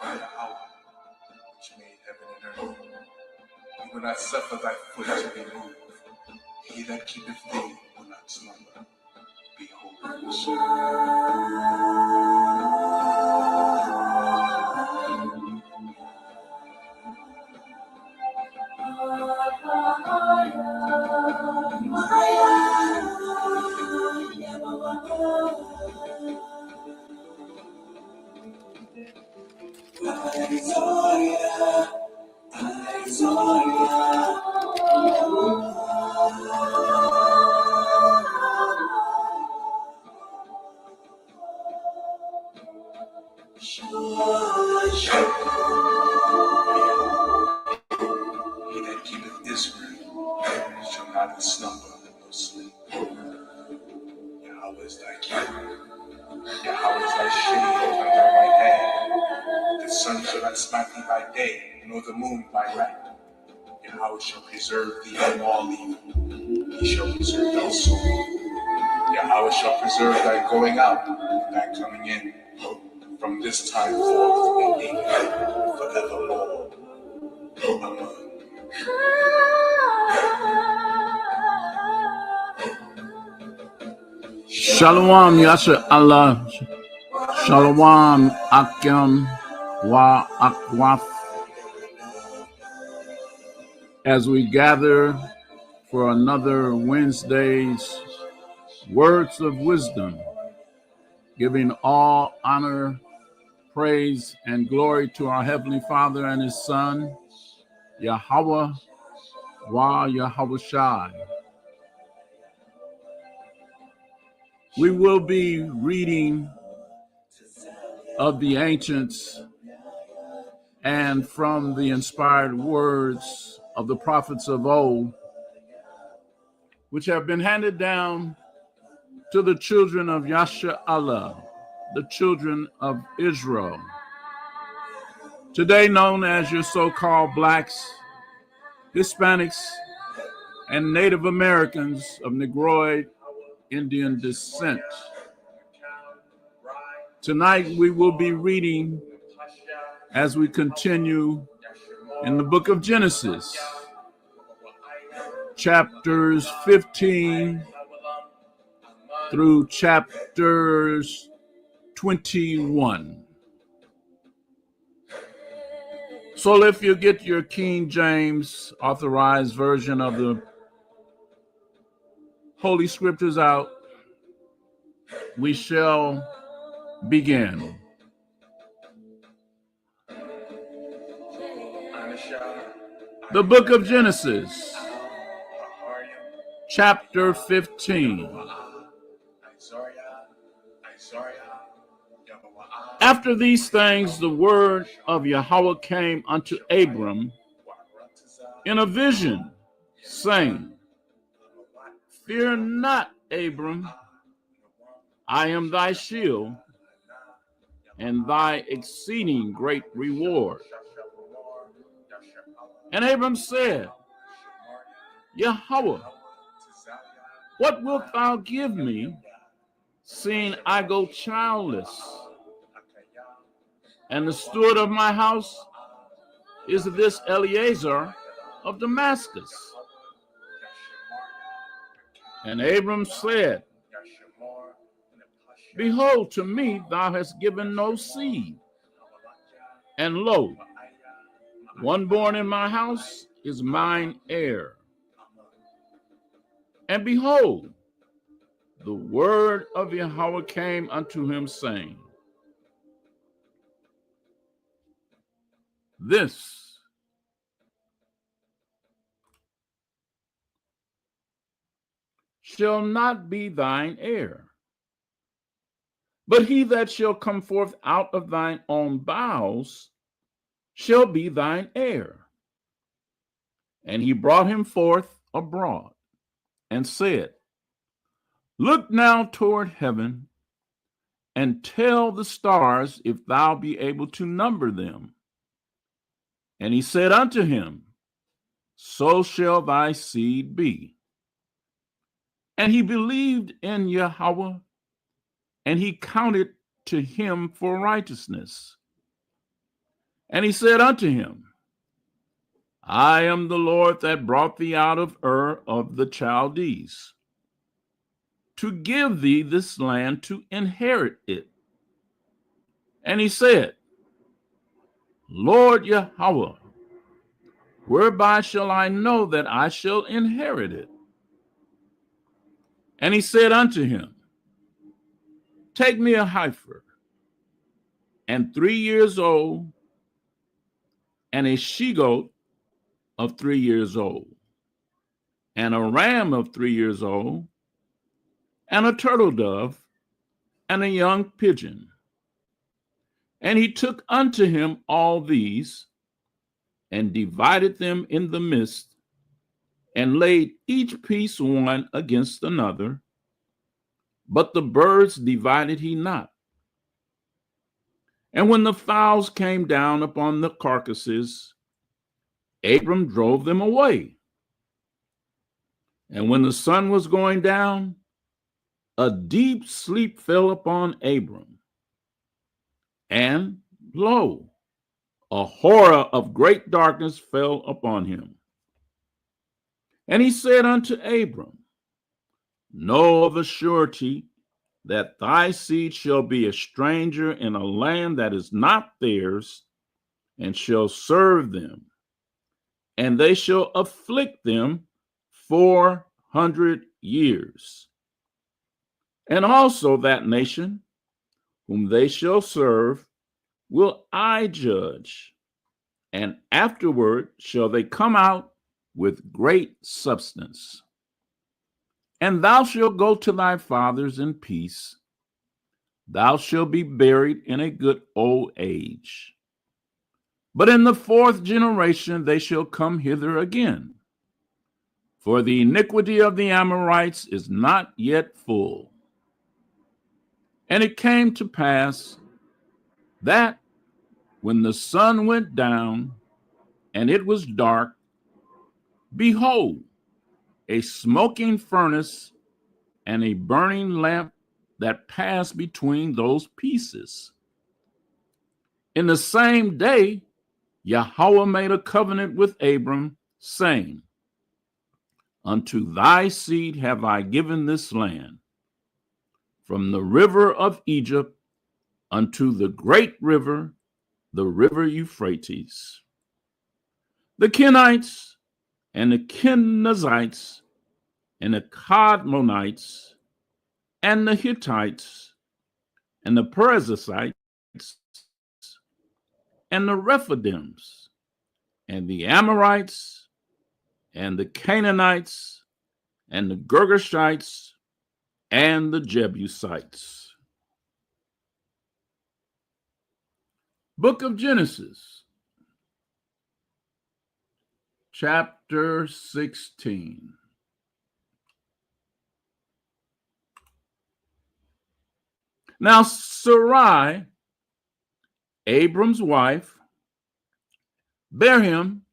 Yahweh, which made heaven and earth. He will not suffer thy foot to be moved. He that keepeth thee will not slumber. Behold, he that keepeth Israel shall not slumber nor sleep. Yahweh is thy keeper. Yahweh is thy shade upon thy right hand. The sun shall not smite thee by day, nor the moon by night. Yahweh shall preserve thee from all evil. He shall preserve thy soul. Yahweh shall preserve thy going out and thy coming in, from this time forth and even forevermore. Amen. Shalom, Yasha Allah. Shalom, Akim wa Akwaf. As we gather for another Wednesday's Words of Wisdom, giving all honor, praise, and glory to our Heavenly Father and His Son, Yahweh wa Yahweh Shai. We will be reading of the ancients and from the inspired words of the prophets of old, which have been handed down to the children of Yasha Allah, the children of Israel, today known as your so-called blacks, Hispanics, and Native Americans of Negroid Indian descent. Tonight we will be reading as we continue in the book of Genesis, chapters 15 through chapters 21. So if you get your King James authorized version of the Holy Scriptures out, we shall begin. The book of Genesis, chapter 15. After these things, the word of Yahweh came unto Abram in a vision, saying, Fear not, Abram, I am thy shield and thy exceeding great reward. And Abram said, Yahweh, what wilt thou give me, seeing I go childless? And the steward of my house is this Eliezer of Damascus. And Abram said, Behold, to me thou hast given no seed, and lo, one born in my house is mine heir. And behold, the word of Yahweh came unto him, saying, This shall not be thine heir, but he that shall come forth out of thine own bowels shall be thine heir. And he brought him forth abroad, and said, Look now toward heaven, and tell the stars if thou be able to number them. And he said unto him, So shall thy seed be. And he believed in Yahweh, and he counted to him for righteousness. And he said unto him, I am the Lord that brought thee out of Ur of the Chaldees, to give thee this land to inherit it. And he said, Lord Yahweh, whereby shall I know that I shall inherit it? And he said unto him, Take me a heifer, and 3 years old, and a she-goat of 3 years old, and a ram of 3 years old, and a turtle dove, and a young pigeon. And he took unto him all these, and divided them in the midst, and laid each piece one against another, but the birds divided he not. And when the fowls came down upon the carcasses, Abram drove them away. And when the sun was going down, a deep sleep fell upon Abram. And lo, a horror of great darkness fell upon him. And he said unto Abram, Know of a surety that thy seed shall be a stranger in a land that is not theirs, and shall serve them, and they shall afflict them 400 years. And also that nation whom they shall serve will I judge, and afterward shall they come out with great substance. And thou shalt go to thy fathers in peace. Thou shalt be buried in a good old age. But in the 4th generation they shall come hither again, for the iniquity of the Amorites is not yet full. And it came to pass that when the sun went down and it was dark, behold, a smoking furnace and a burning lamp that passed between those pieces. In the same day, Yahweh made a covenant with Abram, saying, Unto thy seed have I given this land, from the river of Egypt unto the great river, the river Euphrates. The Kenites and the Kenizzites and the Kadmonites and the Hittites and the Perizzites and the Rephaims and the Amorites and the Canaanites and the Girgashites and the Jebusites. Book of Genesis, chapter 16. Now Sarai, Abram's wife, bare him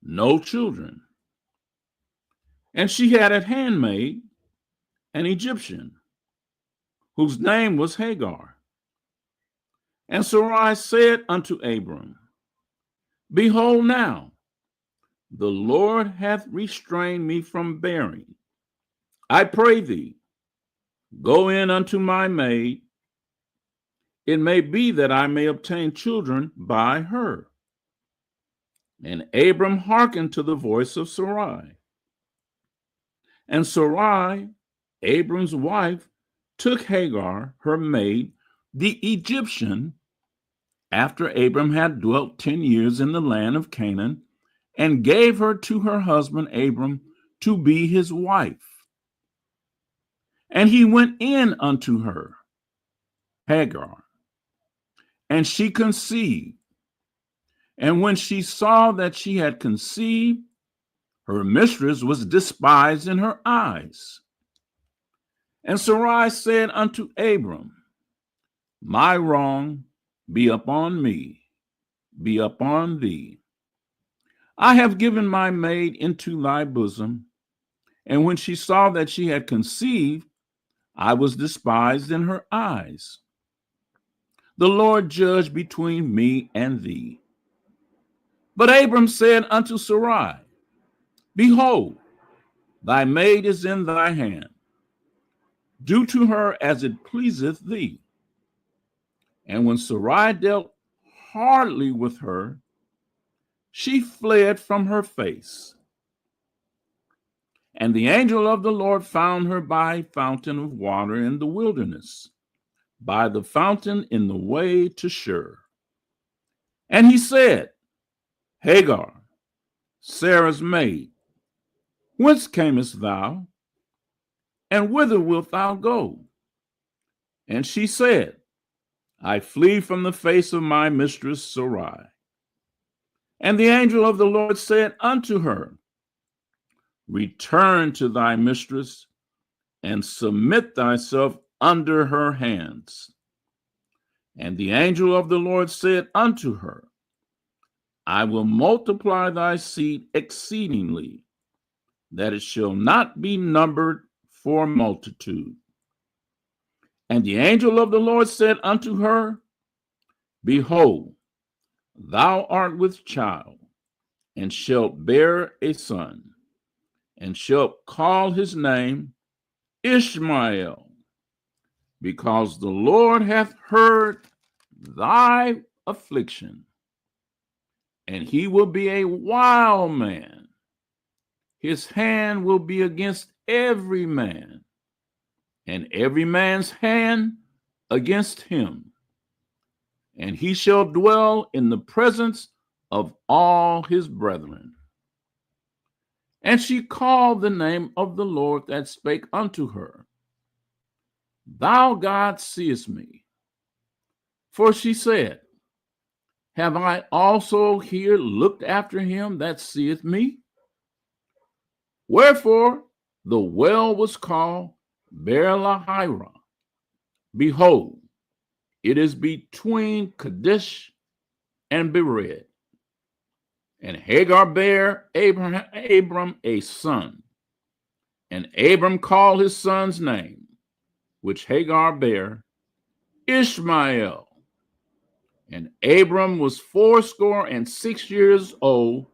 no children, and she had a handmaid, an Egyptian, whose name was Hagar. And Sarai said unto Abram, Behold now, the Lord hath restrained me from bearing. I pray thee, go in unto my maid. It may be that I may obtain children by her. And Abram hearkened to the voice of Sarai. And Sarai, Abram's wife, took Hagar, her maid, the Egyptian, after Abram had dwelt 10 years in the land of Canaan, and gave her to her husband Abram to be his wife. And he went in unto her, Hagar, and she conceived. And when she saw that she had conceived, her mistress was despised in her eyes. And Sarai said unto Abram, My wrong be upon me, be upon thee. I have given my maid into thy bosom. And when she saw that she had conceived, I was despised in her eyes. The Lord judge between me and thee. But Abram said unto Sarai, Behold, thy maid is in thy hand. Do to her as it pleaseth thee. And when Sarai dealt hardly with her, she fled from her face. And the angel of the Lord found her by a fountain of water in the wilderness, by the fountain in the way to Shur. And he said, Hagar, Sarah's maid, whence camest thou, and whither wilt thou go? And she said, I flee from the face of my mistress Sarai. And the angel of the Lord said unto her, Return to thy mistress, and submit thyself under her hands. And the angel of the Lord said unto her, I will multiply thy seed exceedingly, that it shall not be numbered for multitude. And the angel of the Lord said unto her, Behold, thou art with child, and shalt bear a son, and shalt call his name Ishmael, because the Lord hath heard thy affliction, and he will be a wild man. His hand will be against every man, and every man's hand against him. And he shall dwell in the presence of all his brethren. And she called the name of the Lord that spake unto her, Thou God seest me. For she said, Have I also here looked after him that seeth me? Wherefore the well was called Beer-lahai-roi. Behold, it is between Kadesh and Bered. And Hagar bare Abram a son, and Abram called his son's name, which Hagar bare, Ishmael. And Abram was 86 old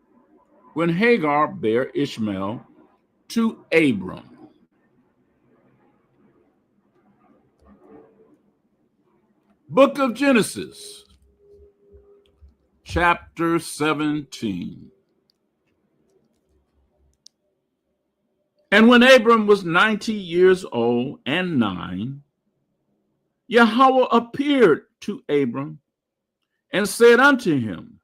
when Hagar bare Ishmael to Abram. Book of Genesis, chapter 17. And when Abram was 90 years old and 9, Yahweh appeared to Abram and said unto him,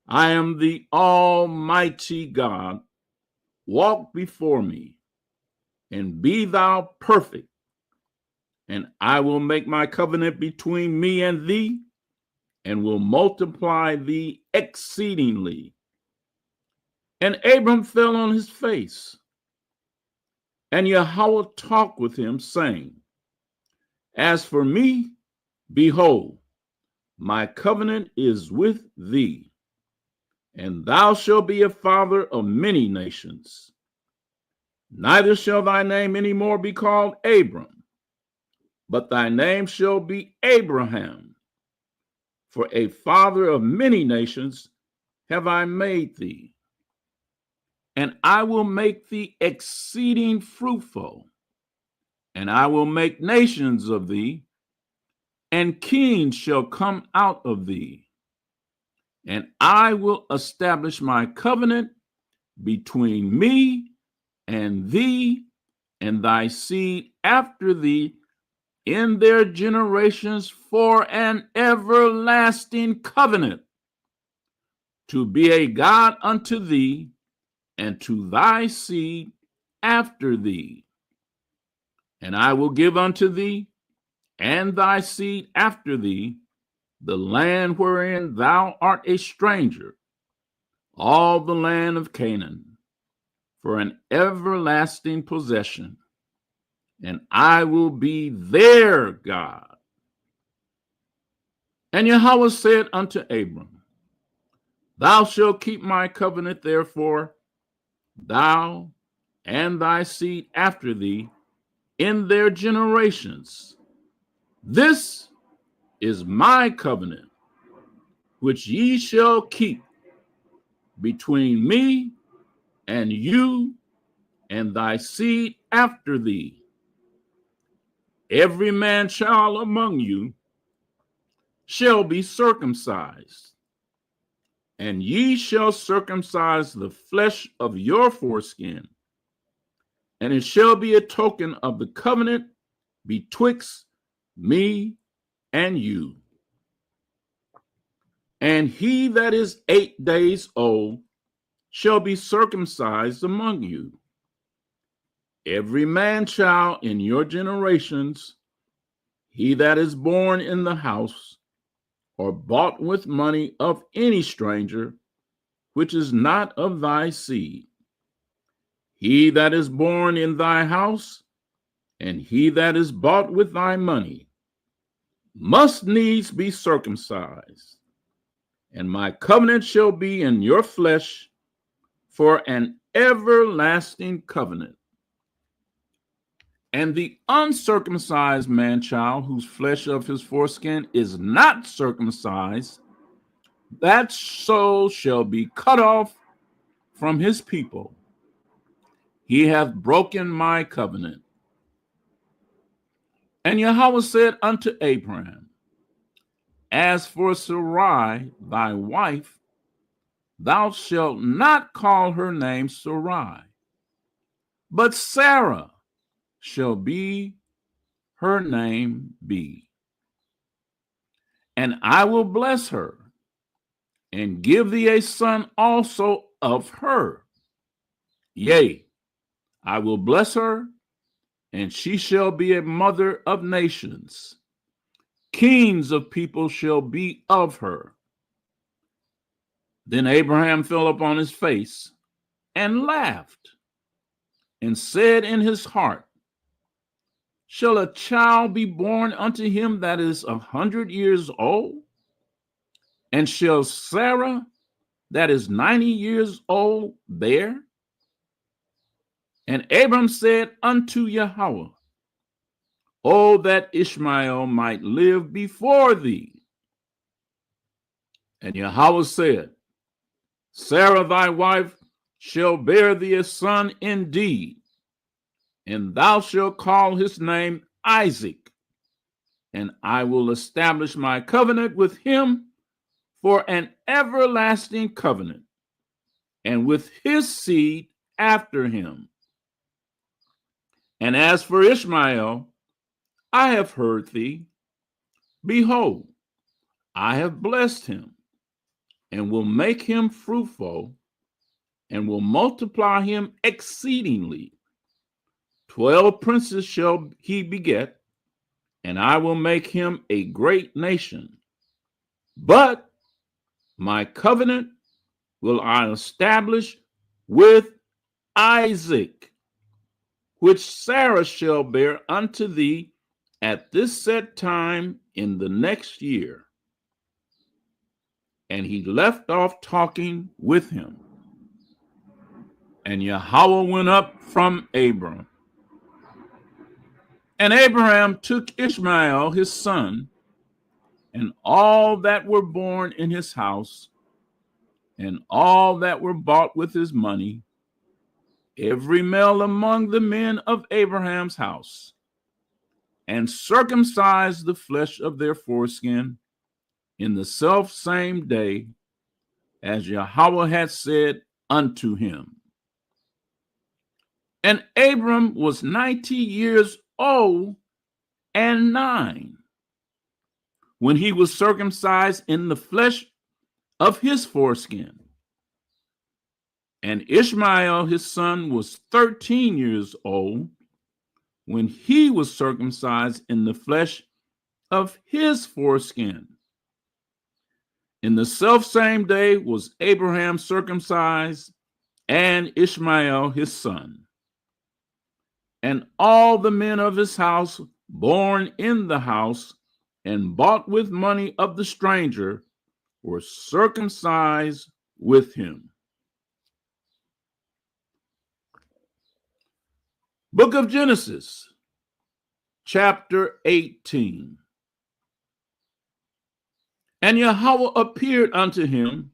I am the Almighty God. Walk before me, and be thou perfect, and I will make my covenant between me and thee, and will multiply thee exceedingly. And Abram fell on his face, and Yahweh talked with him, saying, As for me, behold, my covenant is with thee, and thou shalt be a father of many nations. Neither shall thy name any more be called Abram, but thy name shall be Abraham. For a father of many nations have I made thee. And I will make thee exceeding fruitful, and I will make nations of thee, and kings shall come out of thee. And I will establish my covenant between me and thee and thy seed after thee in their generations for an everlasting covenant, to be a God unto thee and to thy seed after thee. And I will give unto thee and thy seed after thee the land wherein thou art a stranger, all the land of Canaan, for an everlasting possession, and I will be their God. And Yahweh said unto Abram, Thou shalt keep my covenant, therefore, thou and thy seed after thee in their generations. This is my covenant, which ye shall keep between me and you and thy seed after thee. Every man child among you shall be circumcised, and ye shall circumcise the flesh of your foreskin, and it shall be a token of the covenant betwixt me and you. And he that is 8 days old shall be circumcised among you. Every man child in your generations, he that is born in the house, or bought with money of any stranger, which is not of thy seed, he that is born in thy house, and he that is bought with thy money, must needs be circumcised. And my covenant shall be in your flesh for an everlasting covenant. And the uncircumcised man child, whose flesh of his foreskin is not circumcised, that soul shall be cut off from his people. He hath broken my covenant. And Yahweh said unto Abraham, as for Sarai, thy wife, thou shalt not call her name Sarai, but Sarah shall be her name be. And I will bless her, and give thee a son also of her. Yea, I will bless her, and she shall be a mother of nations. Kings of people shall be of her. Then Abraham fell upon his face and laughed, and said in his heart, shall a child be born unto him that is 100 years old? And shall Sarah, that is 90 years old, bear? And Abram said unto Yahweh, oh, that Ishmael might live before thee. And Yahweh said, Sarah thy wife shall bear thee a son indeed, and thou shalt call his name Isaac, and I will establish my covenant with him for an everlasting covenant, and with his seed after him. And as for Ishmael, I have heard thee. Behold, I have blessed him, and will make him fruitful, and will multiply him exceedingly. 12 princes shall he beget, and I will make him a great nation. But my covenant will I establish with Isaac, which Sarah shall bear unto thee at this set time in the next year. And he left off talking with him. And Yahweh went up from Abram. And Abraham took Ishmael his son, and all that were born in his house, and all that were bought with his money, every male among the men of Abraham's house, and circumcised the flesh of their foreskin in the self same day, as Yahweh had said unto him. And Abram was 90 years old and 9 when he was circumcised in the flesh of his foreskin. And Ishmael his son was 13 years old when he was circumcised in the flesh of his foreskin. In the selfsame day was Abraham circumcised, and Ishmael his son. And all the men of his house, born in the house, and bought with money of the stranger, were circumcised with him. Book of Genesis, chapter 18. And Yahweh appeared unto him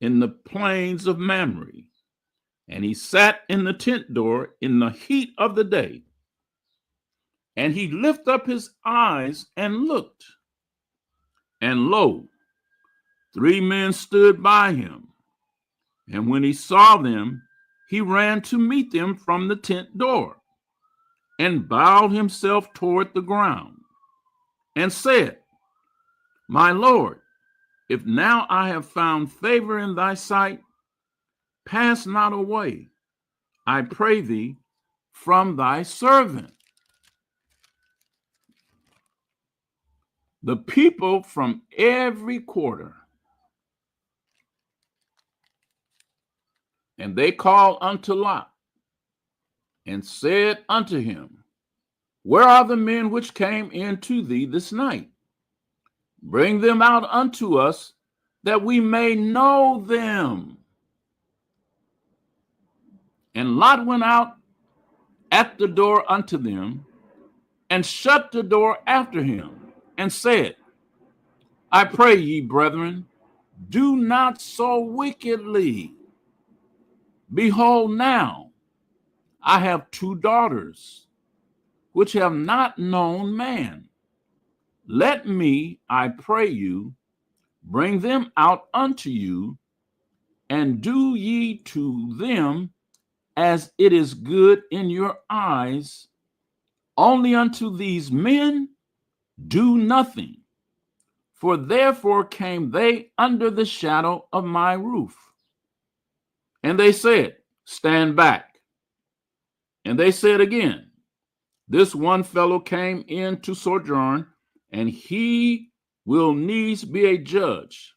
in the plains of Mamre. And he sat in the tent door in the heat of the day. And he lifted up his eyes and looked. And lo, 3 men stood by him. And when he saw them, he ran to meet them from the tent door, and bowed himself toward the ground, and said, My Lord, if now I have found favor in thy sight, pass not away, I pray thee, from thy servant. The people from every quarter, and they called unto Lot, and said unto him, Where are the men which came in to thee this night? Bring them out unto us, that we may know them. And Lot went out at the door unto them, and shut the door after him, and said, I pray ye, brethren, do not so wickedly. Behold, now I have 2 daughters, which have not known man. Let me, I pray you, bring them out unto you, and do ye to them as it is good in your eyes. Only unto these men do nothing, for therefore came they under the shadow of my roof. And they said, Stand back. And they said again, This one fellow came in to sojourn, and he will needs be a judge.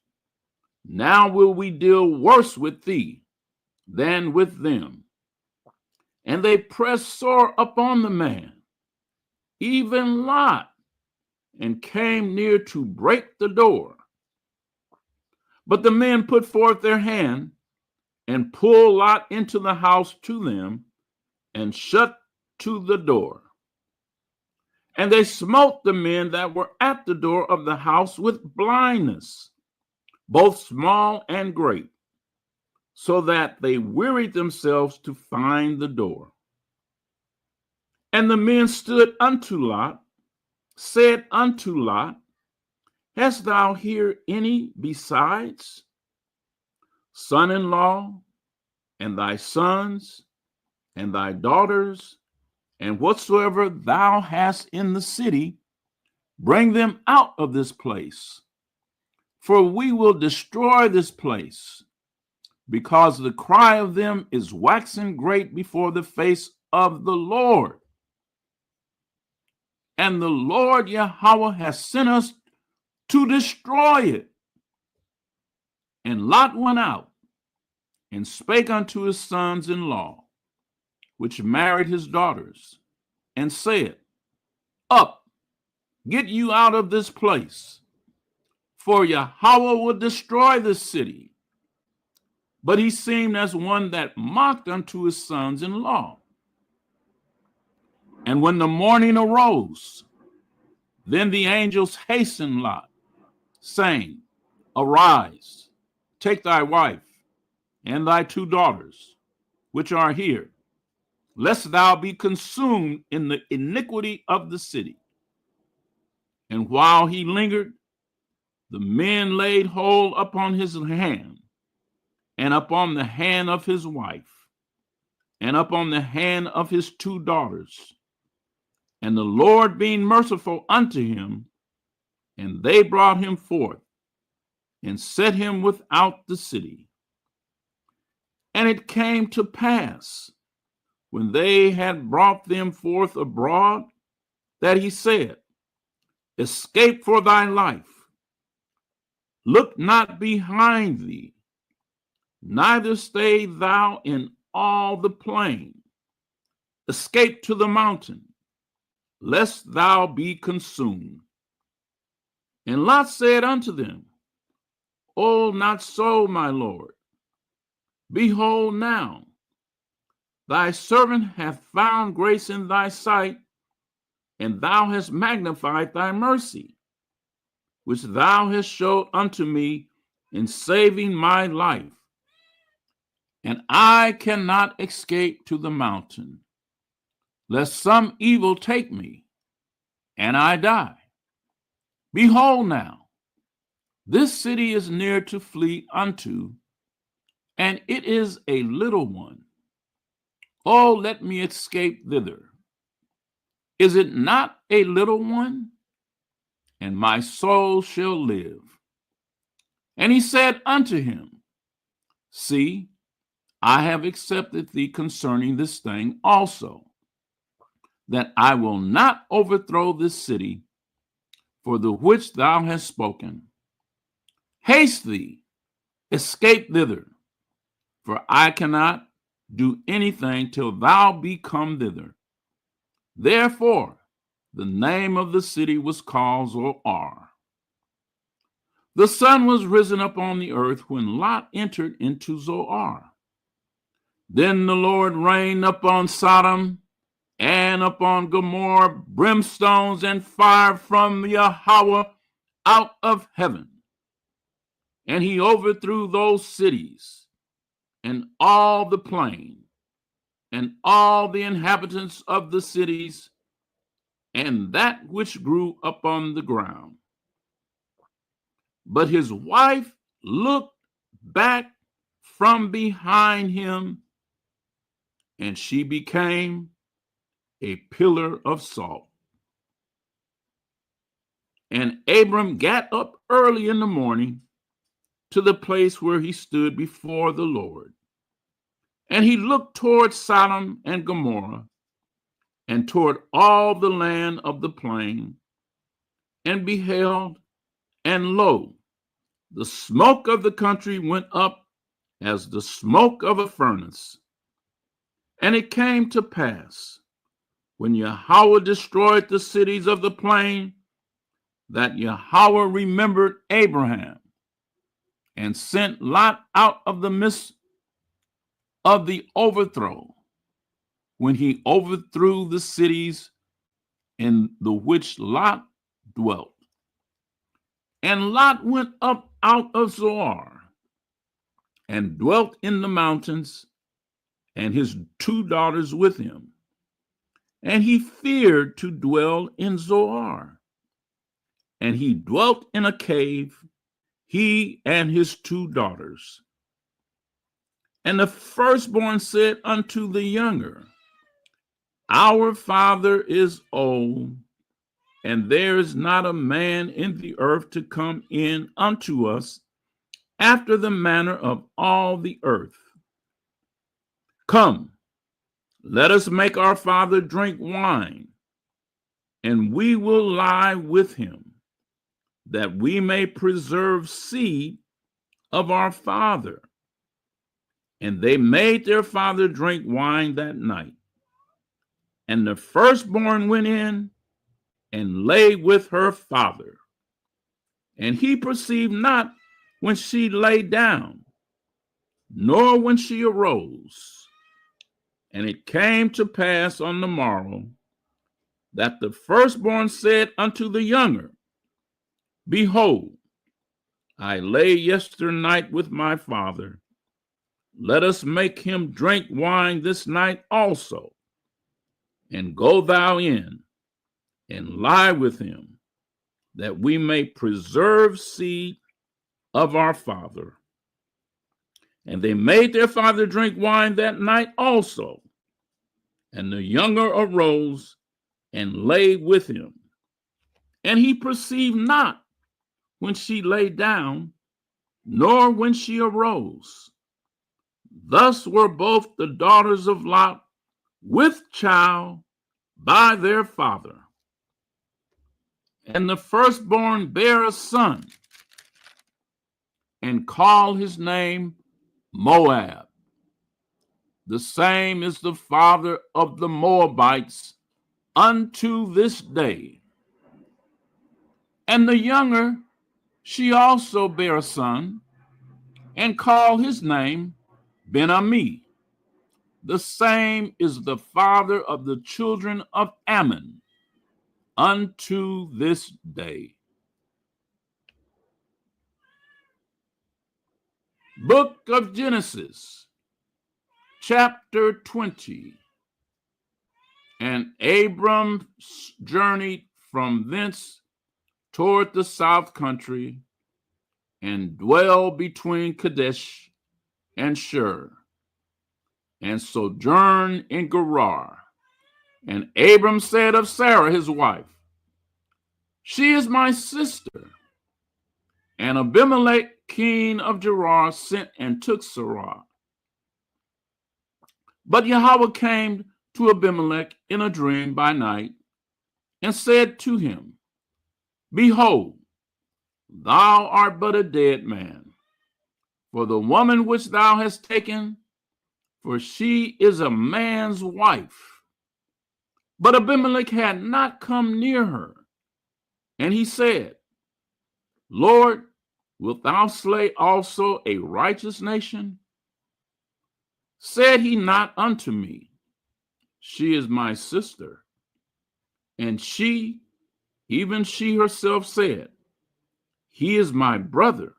Now will we deal worse with thee than with them. And they pressed sore upon the man, even Lot, and came near to break the door. But the men put forth their hand and pulled Lot into the house to them, and shut to the door. And they smote the men that were at the door of the house with blindness, both small and great, so that they wearied themselves to find the door. And the men stood unto Lot, said unto Lot, Hast thou here any besides? Son-in-law, and thy sons, and thy daughters, and whatsoever thou hast in the city, bring them out of this place. For we will destroy this place, because the cry of them is waxing great before the face of the Lord. And the Lord Yahweh has sent us to destroy it. And Lot went out and spake unto his sons-in-law, which married his daughters, and said, Up, get you out of this place, for Yahweh will destroy this city. But he seemed as one that mocked unto his sons-in-law. And when the morning arose, then the angels hastened Lot, saying, Arise, take thy wife and thy 2 daughters, which are here, lest thou be consumed in the iniquity of the city. And while he lingered, the men laid hold upon his hand, and upon the hand of his wife, and upon the hand of his 2 daughters. And the Lord being merciful unto him, and they brought him forth, and set him without the city. And it came to pass, when they had brought them forth abroad, that he said, Escape for thy life. Look not behind thee, neither stay thou in all the plain. Escape to the mountain, lest thou be consumed. And Lot said unto them, Oh, not so, my Lord. Behold now, thy servant hath found grace in thy sight, and thou hast magnified thy mercy, which thou hast showed unto me in saving my life, and I cannot escape to the mountain, lest some evil take me, and I die. Behold now, this city is near to flee unto, and it is a little one. Oh, let me escape thither. Is it not a little one? And my soul shall live. And he said unto him, See, I have accepted thee concerning this thing also, that I will not overthrow this city for the which thou hast spoken. Haste thee, escape thither, for I cannot do anything till thou be come thither. Therefore, the name of the city was called Zoar. The sun was risen up on the earth when Lot entered into Zoar. Then the Lord rained upon Sodom and upon Gomorrah brimstones and fire from Yahweh out of heaven. And he overthrew those cities and all the plain and all the inhabitants of the cities and that which grew upon the ground. But his wife looked back from behind him, and she became a pillar of salt. And Abram got up early in the morning to the place where he stood before the Lord. And he looked toward Sodom and Gomorrah, and toward all the land of the plain, and beheld, and lo, the smoke of the country went up as the smoke of a furnace. And it came to pass, when Yahweh destroyed the cities of the plain, that Yahweh remembered Abraham, and sent Lot out of the midst of the overthrow, when he overthrew the cities in the which Lot dwelt. And Lot went up out of Zoar, and dwelt in the mountains, and his 2 daughters with him. And he feared to dwell in Zoar. And he dwelt in a cave, he and his 2 daughters. And the firstborn said unto the younger, Our father is old, and there is not a man in the earth to come in unto us after the manner of all the earth. Come, let us make our father drink wine, and we will lie with him, that we may preserve seed of our father. And they made their father drink wine that night. And the firstborn went in and lay with her father. And he perceived not when she lay down, nor when she arose. And it came to pass on the morrow that the firstborn said unto the younger, Behold, I lay yesternight with my father. Let us make him drink wine this night also, and go thou in and lie with him, that we may preserve seed of our father. And they made their father drink wine that night also. And the younger arose and lay with him. And he perceived not when she lay down, nor when she arose. Thus were both the daughters of Lot with child by their father. And the firstborn bare a son, and called his name Moab. The same is the father of the Moabites unto this day. And the younger, she also bare a son, and called his name Ben-Ammi. The same is the father of the children of Ammon unto this day. Book of Genesis, chapter 20. And Abram journeyed from thence toward the south country, and dwelled between Kadesh and Shur, and sojourned in Gerar. And Abram said of Sarah his wife, She is my sister. And Abimelech king of Gerar sent and took Sarah. But Yahweh came to Abimelech in a dream by night, and said to him, Behold, thou art but a dead man, for the woman which thou hast taken, for she is a man's wife. But Abimelech had not come near her. And he said, Lord, wilt thou slay also a righteous nation? Said he not unto me, She is my sister? And she, even she herself said, He is my brother.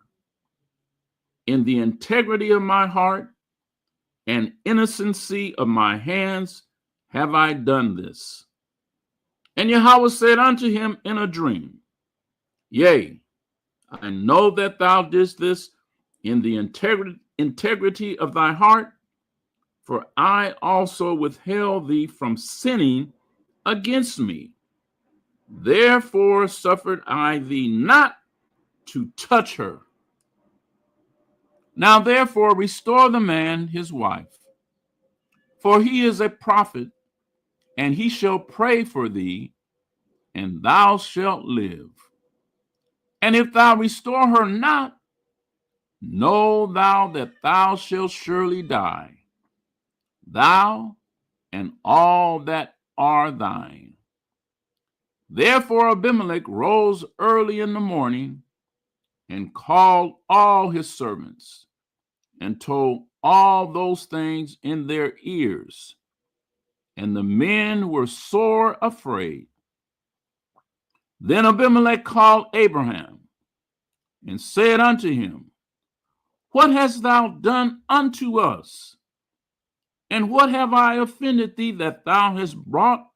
In the integrity of my heart and innocency of my hands have I done this. And Yahweh said unto him in a dream, Yea, I know that thou didst this in the integrity of thy heart, for I also withheld thee from sinning against me. Therefore suffered I thee not to touch her. Now therefore restore the man his wife, for he is a prophet, and he shall pray for thee, and thou shalt live. And if thou restore her not, know thou that thou shalt surely die, thou and all that are thine. Therefore Abimelech rose early in the morning, and called all his servants, and told all those things in their ears. And the men were sore afraid. Then Abimelech called Abraham, and said unto him, What hast thou done unto us? And what have I offended thee, that thou hast brought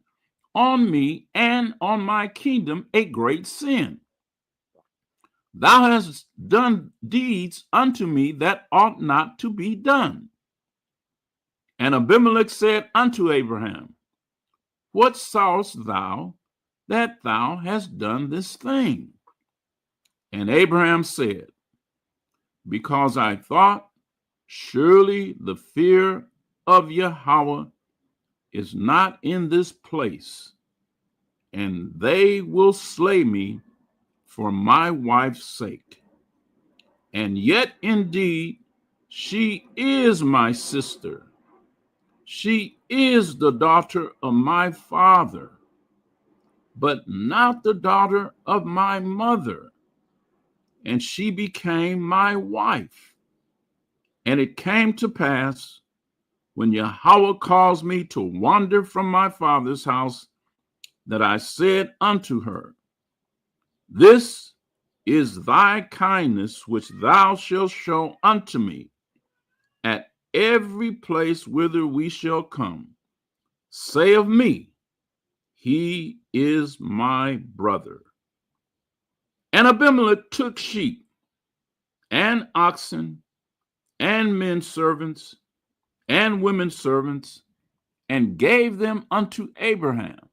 on me and on my kingdom a great sin? Thou hast done deeds unto me that ought not to be done. And Abimelech said unto Abraham, What sawest thou that thou hast done this thing? And Abraham said, Because I thought, surely the fear of Yahweh is not in this place, and they will slay me for my wife's sake. And yet indeed she is my sister. She is the daughter of my father, but not the daughter of my mother. And she became my wife. And it came to pass, when Yahweh caused me to wander from my father's house, that I said unto her, This is thy kindness which thou shalt show unto me at every place whither we shall come. Say of me, He is my brother. And Abimelech took sheep and oxen and men servants and women servants, and gave them unto Abraham,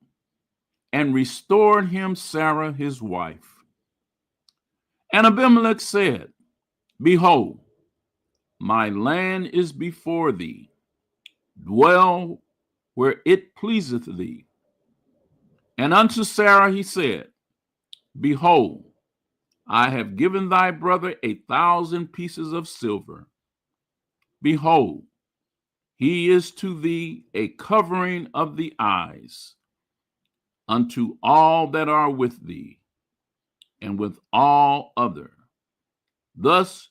and restored him Sarah his wife. And Abimelech said, Behold, my land is before thee. Dwell where it pleaseth thee. And unto Sarah he said, Behold, I have given thy brother 1,000 pieces of silver. Behold, he is to thee a covering of the eyes, unto all that are with thee, and with all other. Thus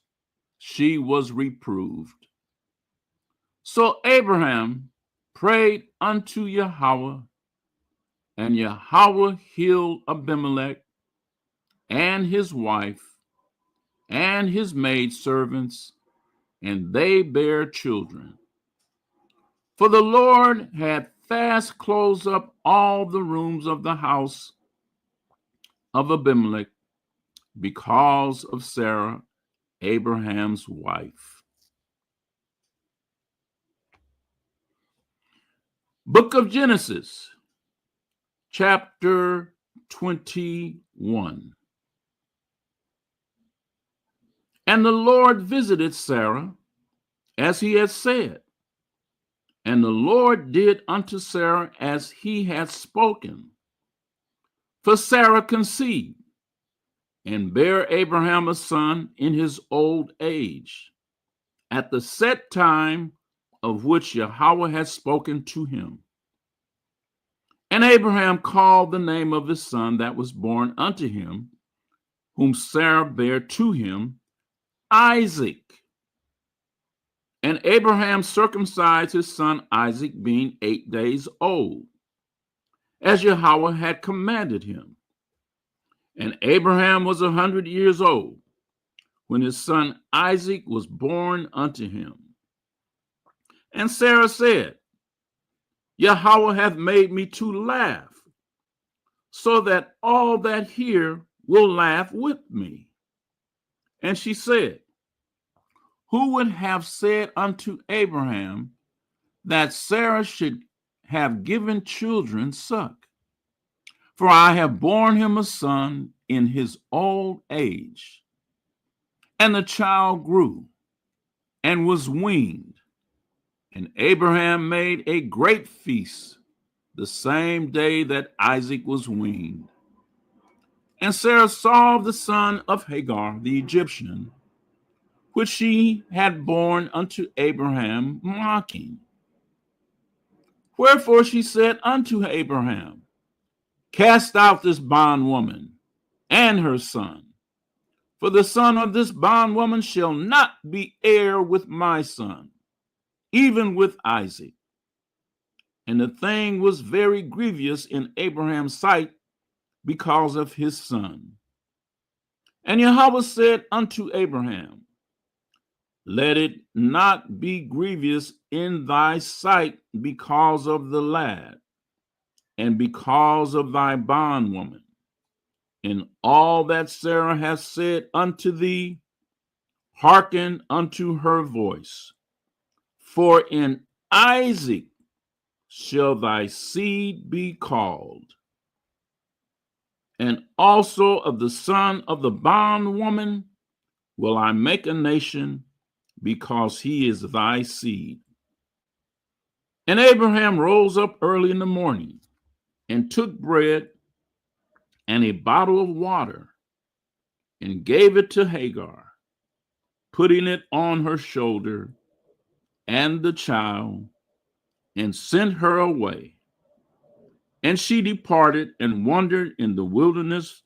she was reproved. So Abraham prayed unto Yahweh, and Yahweh healed Abimelech and his wife and his maidservants and they bare children. For the Lord had fast closed up all the rooms of the house of Abimelech because of Sarah, Abraham's wife. Book of Genesis, chapter 21. And the Lord visited Sarah as he had said, and the Lord did unto Sarah as he had spoken. For Sarah conceived and bare Abraham a son in his old age, at the set time of which Yahweh had spoken to him. And Abraham called the name of his son that was born unto him, whom Sarah bare to him, Isaac. And Abraham circumcised his son Isaac, being 8 days old, as Yahweh had commanded him. And Abraham was 100 years old when his son Isaac was born unto him. And Sarah said, Yahweh hath made me to laugh, so that all that hear will laugh with me. And she said, who would have said unto Abraham that Sarah should have given children suck? For I have borne him a son in his old age. And the child grew and was weaned. And Abraham made a great feast the same day that Isaac was weaned. And Sarah saw the son of Hagar, the Egyptian, which she had borne unto Abraham, mocking. Wherefore she said unto Abraham, cast out this bondwoman and her son, for the son of this bondwoman shall not be heir with my son, even with Isaac. And the thing was very grievous in Abraham's sight because of his son. And Yahweh said unto Abraham, let it not be grievous in thy sight because of the lad, and because of thy bondwoman. In all that Sarah hath said unto thee, hearken unto her voice. For in Isaac shall thy seed be called. And also of the son of the bondwoman will I make a nation, because he is thy seed. And Abraham rose up early in the morning, and took bread and a bottle of water, and gave it to Hagar, putting it on her shoulder and the child, and sent her away. And she departed and wandered in the wilderness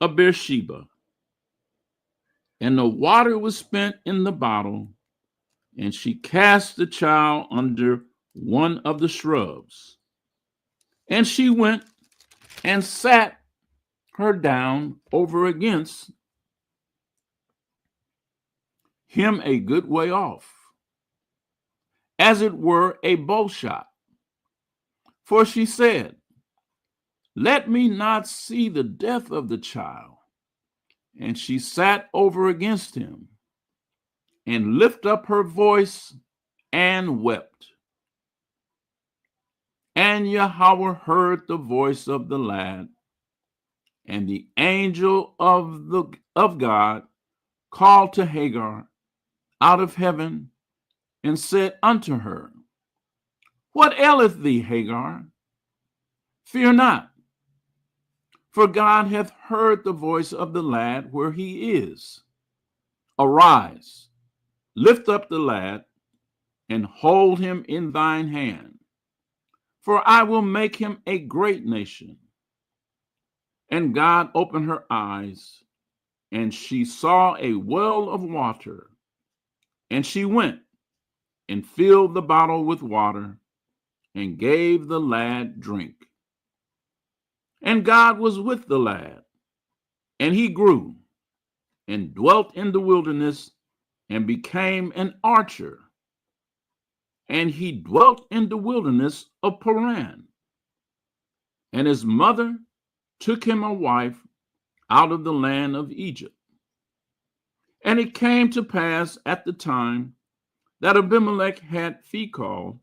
of Beersheba. And the water was spent in the bottle, and she cast the child under one of the shrubs. And she went and sat her down over against him a good way off, as it were a bow shot. For she said, let me not see the death of the child. And she sat over against him, and lifted up her voice, and wept. And Yahweh heard the voice of the lad, and the angel of God called to Hagar out of heaven, and said unto her, what aileth thee, Hagar? Fear not, for God hath heard the voice of the lad where he is. Arise, lift up the lad, and hold him in thine hand, for I will make him a great nation. And God opened her eyes, and she saw a well of water. And she went and filled the bottle with water, and gave the lad drink. And God was with the lad, and he grew, and dwelt in the wilderness and became an archer. And he dwelt in the wilderness of Paran. And his mother took him a wife out of the land of Egypt. And it came to pass at the time that Abimelech had Phicol,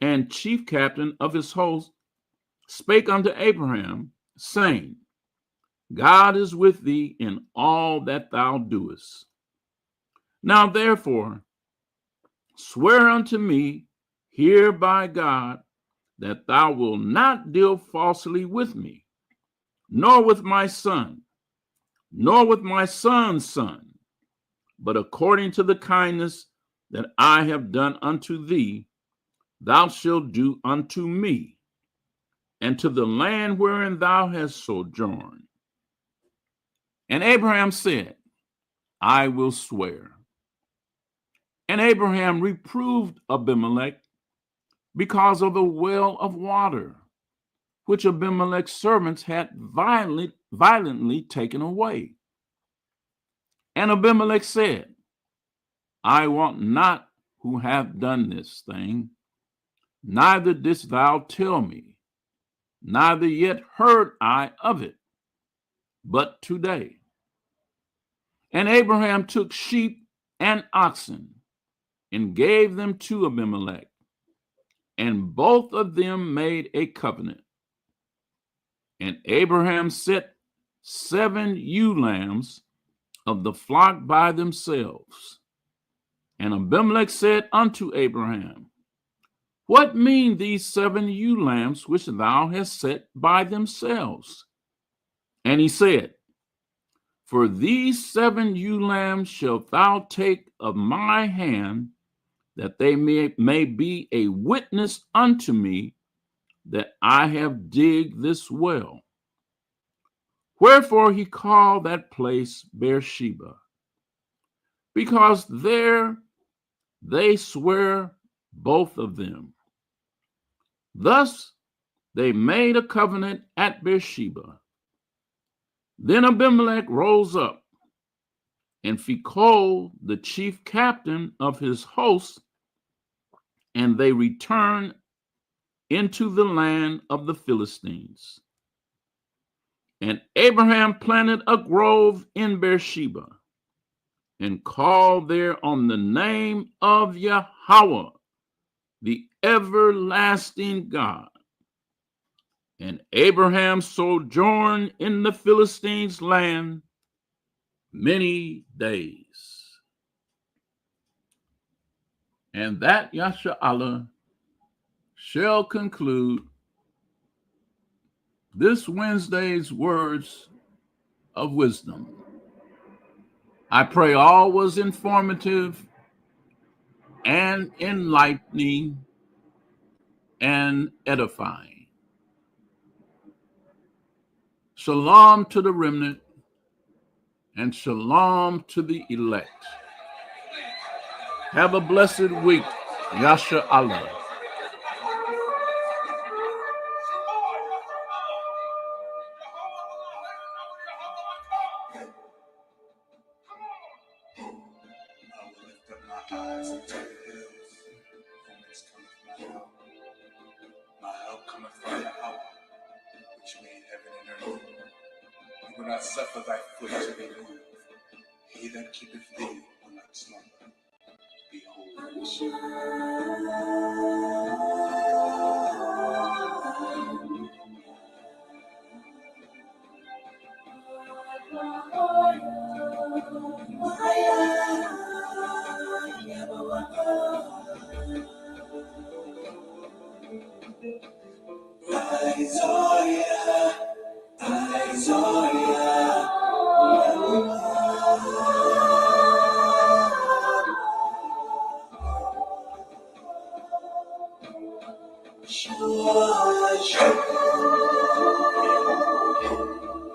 and chief captain of his host, spake unto Abraham, saying, God is with thee in all that thou doest. Now therefore, swear unto me here by God that thou wilt not deal falsely with me, nor with my son, nor with my son's son, but according to the kindness that I have done unto thee, thou shalt do unto me, and to the land wherein thou hast sojourned. And Abraham said, I will swear. And Abraham reproved Abimelech because of the well of water, which Abimelech's servants had violently taken away. And Abimelech said, I want not who have done this thing, neither didst thou tell me, neither yet heard I of it, but today. And Abraham took sheep and oxen, and gave them to Abimelech, and both of them made a covenant. And Abraham set 7 ewe lambs of the flock by themselves. And Abimelech said unto Abraham, what mean these 7 ewe lambs which thou hast set by themselves? And he said, for these 7 ewe lambs shalt thou take of my hand, that they may be a witness unto me that I have digged this well. Wherefore he called that place Beersheba, because there they swear both of them. Thus they made a covenant at Beersheba. Then Abimelech rose up, and Phicol, the chief captain of his host, and they returned into the land of the Philistines. And Abraham planted a grove in Beersheba, and called there on the name of Yahweh, the everlasting God. And Abraham sojourned in the Philistines' land many days. And that Yasha'Allah shall conclude this Wednesday's words of wisdom. I pray all was informative and enlightening and edifying. Shalom to the remnant and shalom to the elect. Have a blessed week, Yasha'Allah. I will lift up my eyes unto the hills, from whence cometh my help. My help cometh from Yahweh, which made heaven and earth. He will not suffer thy foot to be moved. He that keepeth thee will not slumber. Behold,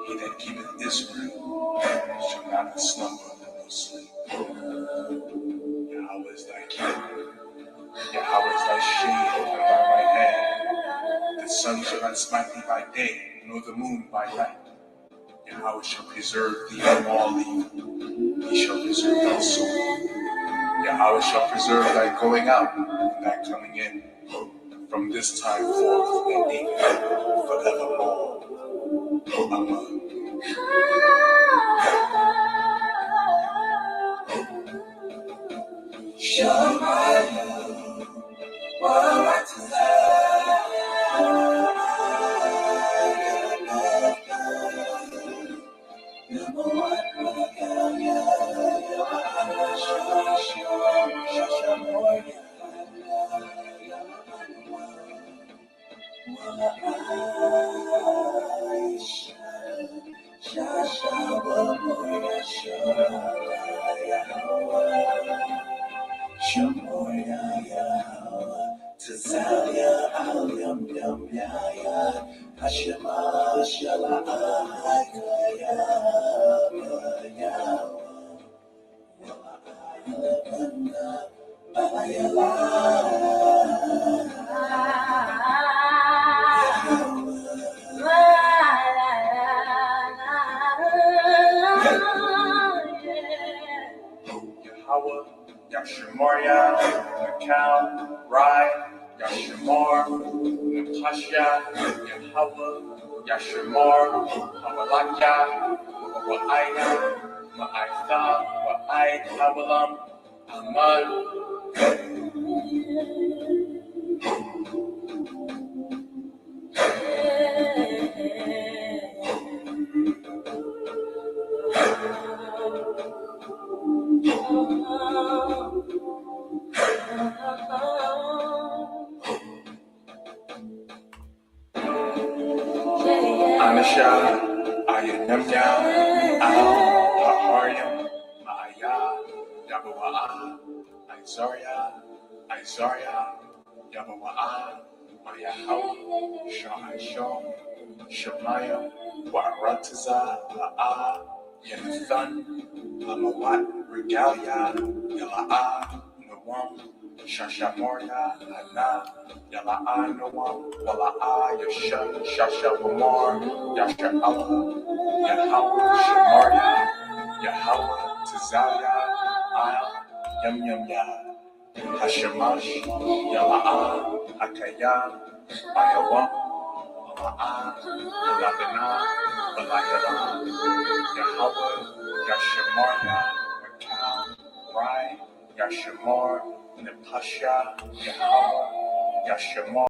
he that keepeth Israel shall not slumber nor sleep. Yahweh is thy keeper. Yahweh is thy shade on thy right hand. The sun shall not smite thee by day, nor the moon by night. Yahweh shall preserve thee from all evil. He shall preserve thy soul. Yahweh shall preserve thy going out and thy coming in from this time forth and even forevermore. Amen. Yahweh, Yashamoria, Makal, Rai, Yashamar, Napasha, Yahweh, Yashamar, Hamalaka, Wa'aya, Ma'aitha, Wa'ai, Hawalam, Ahmad. Anisha, Ayanemya, Al, Haharyam, Maaya, Yabawa'a, Isaiah, Yabawa'a, Mayahaw, Shahashon, Shemaiah, Warataza, La'a, Yenathan, Lamawat, Regalia, Yala'a, Nawam, Shashamoria, Ana, Yala'a, Nawam, Wala'a, Yasha, Shashavamar, Yasha Allah, Yahweh, Shemaria, Yahweh, Tizalia, Al, Yum Yum Yah, Hashemash, Yala'a, Akaya, Ayawam, Wala'a, Yalabina, Walayala, Yahweh, Yashemaria, Makal, Rai, Yashamar, Nepasha, Yahweh, Yashamar.